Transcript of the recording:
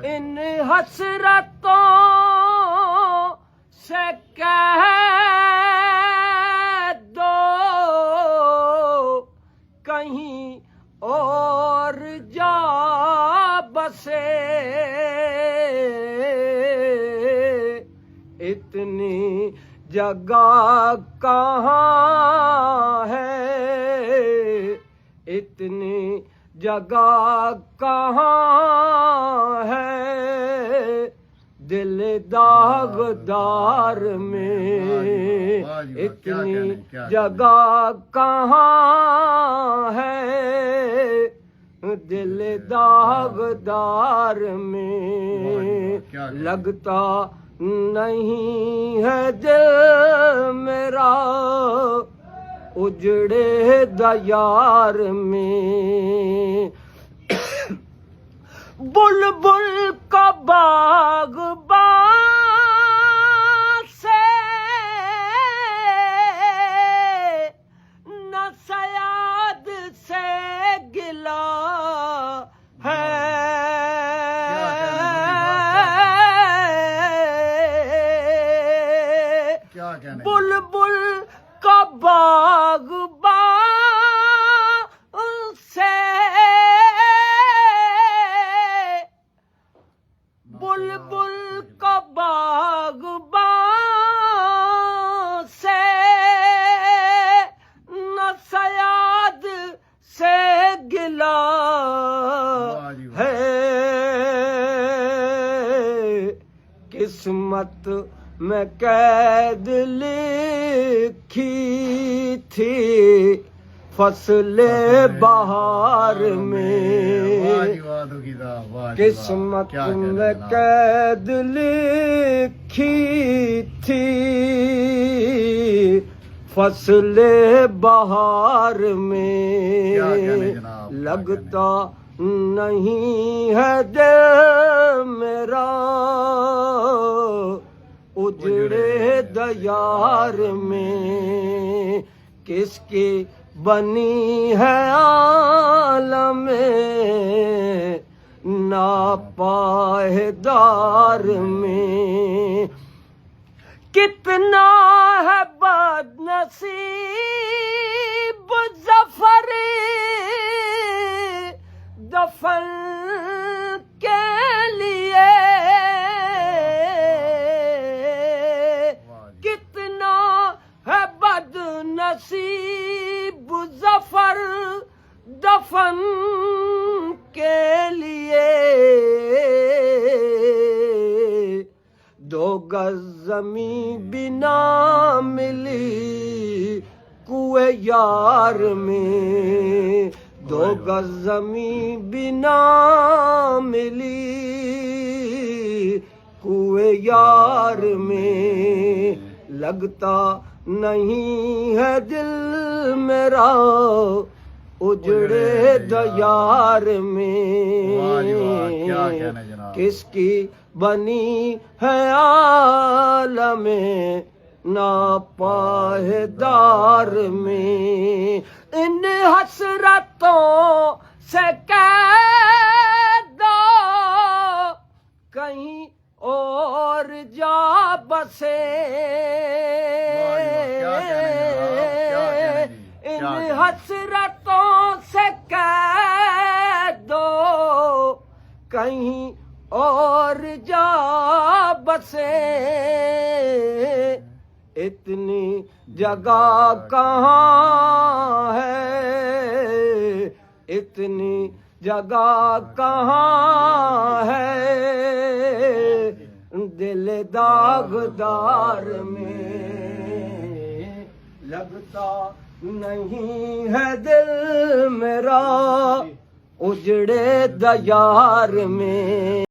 इन हसरतों से कह दो कहीं और जा बसे, इतनी जगह कहाँ है, इतनी जगह कहाँ है दिल दागदार में, इतनी जगह कहाँ है दिल दागदार में। लगता नहीं है दिल मेरा उजड़े दयार में। बुलबुल का बाग़बान से न सयाद से गिला है, बुलबुल का बाग़बान से, बुलबुल का बाग़बान से न सयाद से गिला है। किस्मत में कैद लिखी थी फसले बहार में, किस्मत में कैद लिखी थी फसले बहार में। लगता नहीं है दिल मेरा उजड़े दयार में, किसकी बनी है आलमे नापायदार में। कितना है बदनसीब ज़फ़र दफन के लिए, कितना है बदनसीब ज़फ़र दफन के लिए। दो गज ज़मीं बिना मिली कुए यार में, दो गज ज़मीं बिना मिली कुए यार में। लगता नहीं है दिल मेरा उजड़े दयार में, किसकी बनी है आलमे नापायदार में। इन हसरतों से कह दो कहीं और जा बसे, इन हसरतों से कह दो कहीं और जा बसे, इतनी जगह कहाँ है, इतनी जगह कहाँ है दिल दागदार में। लगता नहीं है दिल मेरा उजड़े दयार में।